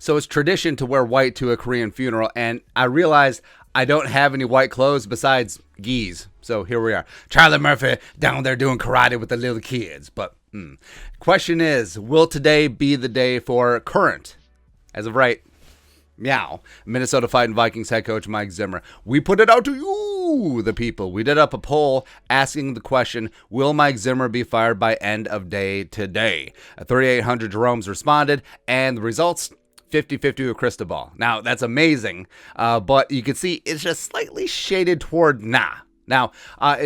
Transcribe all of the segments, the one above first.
So it's tradition to wear white to a Korean funeral, and I realized I don't have any white clothes besides gis. So here we are. Charlie Murphy down there doing karate with the little kids. But question is, will today be the day for current, as of right, meow, Minnesota Vikings head coach Mike Zimmer? We put it out to you, the people. We did up a poll asking the question, will Mike Zimmer be fired by end of day today? 3,800 Jeromes responded, and the results, 50-50 with Cristobal. Now, that's amazing, but you can see it's just slightly shaded toward nah. Now,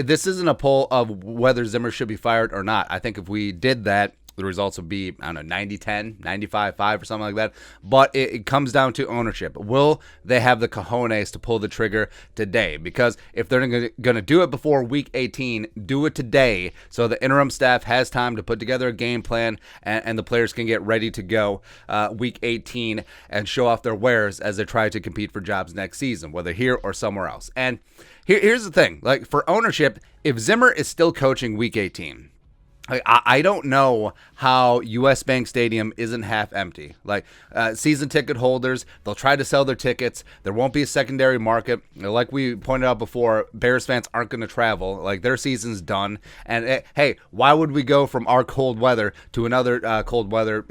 this isn't a poll of whether Zimmer should be fired or not. I think if we did that, the results would be, I don't know, 90-10, 95-5 or something like that. But it comes down to ownership. Will they have the cojones to pull the trigger today? Because if they're going to do it before week 18, do it today so the interim staff has time to put together a game plan and the players can get ready to go week 18 and show off their wares as they try to compete for jobs next season, whether here or somewhere else. And here's the thing. Like, for ownership, if Zimmer is still coaching week 18, I don't know how U.S. Bank Stadium isn't half empty. Like, season ticket holders, they'll try to sell their tickets. There won't be a secondary market. Like we pointed out before, Bears fans aren't going to travel. Like, their season's done. And, hey, why would we go from our cold weather to another cold weather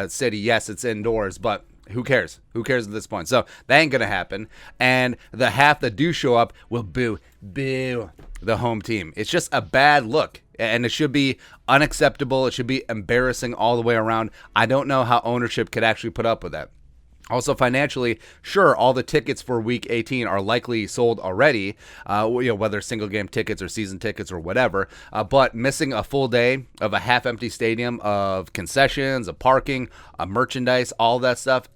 city? Yes, it's indoors, but who cares? Who cares at this point? So that ain't going to happen. And the half that do show up will boo the home team. It's just a bad look. And it should be unacceptable. It should be embarrassing all the way around. I don't know how ownership could actually put up with that. Also, financially, sure, all the tickets for Week 18 are likely sold already, whether single-game tickets or season tickets or whatever. But missing a full day of a half-empty stadium, of concessions, of parking, of merchandise, all that stuff,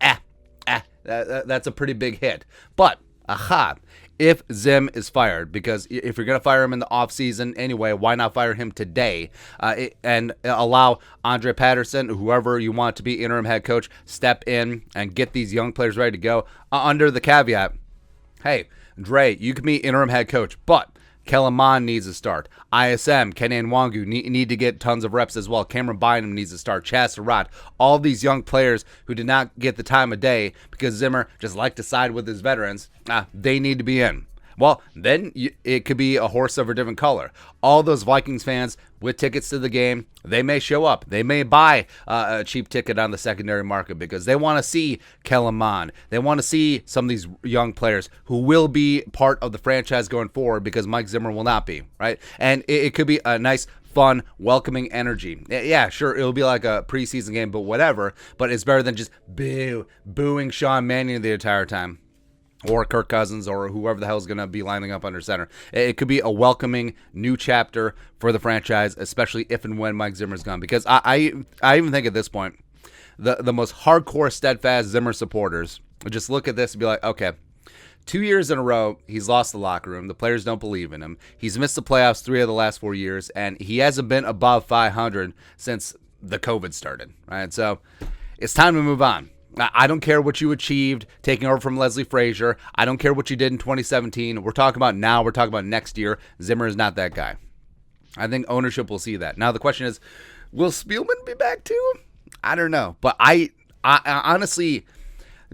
that's a pretty big hit. But, if Zim is fired, because if you're going to fire him in the offseason anyway, why not fire him today and allow Andre Patterson, whoever you want to be interim head coach, step in and get these young players ready to go under the caveat, hey, Dre, you can be interim head coach, but Kellen Mond needs to start. ISM, Kenny Nwangu need to get tons of reps as well. Cameron Bynum needs to start. Chaz Surratt. All these young players who did not get the time of day because Zimmer just liked to side with his veterans, they need to be in. Well, then it could be a horse of a different color. All those Vikings fans with tickets to the game, they may show up. They may buy a cheap ticket on the secondary market because they want to see Kellen Mond. They want to see some of these young players who will be part of the franchise going forward because Mike Zimmer will not be, right? And it could be a nice, fun, welcoming energy. Yeah, sure, it'll be like a preseason game, but whatever. But it's better than just booing Sean Mannion the entire time, or Kirk Cousins, or whoever the hell is going to be lining up under center. It could be a welcoming new chapter for the franchise, especially if and when Mike Zimmer's gone. Because I even think at this point, the most hardcore, steadfast Zimmer supporters would just look at this and be like, okay, 2 years in a row, he's lost the locker room. The players don't believe in him. He's missed the playoffs 3 of the last 4 years, and he hasn't been above 500 since the COVID started, right? So it's time to move on. I don't care what you achieved taking over from Leslie Frazier. I don't care what you did in 2017. We're talking about now. We're talking about next year. Zimmer is not that guy. I think ownership will see that. Now, the question is, will Spielman be back too? I don't know. But I honestly,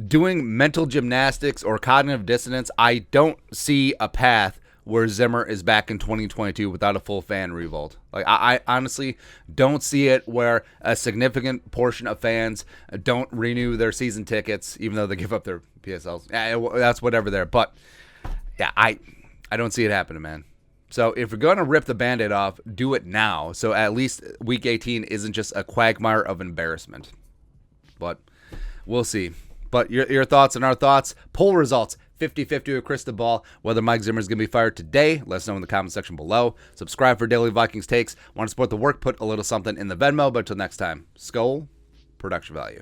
doing mental gymnastics or cognitive dissonance, I don't see a path where Zimmer is back in 2022 without a full fan revolt. Like, I honestly don't see it where a significant portion of fans don't renew their season tickets, even though they give up their PSLs. That's whatever there. But, yeah, I don't see it happening, man. So if you're going to rip the Band-Aid off, do it now. So at least Week 18 isn't just a quagmire of embarrassment. But we'll see. But your thoughts and our thoughts, poll results, 50-50 with Cristobal. Whether Mike Zimmer is going to be fired today, let us know in the comment section below. Subscribe for daily Vikings takes. Want to support the work, put a little something in the Venmo. But until next time, Skol, production value.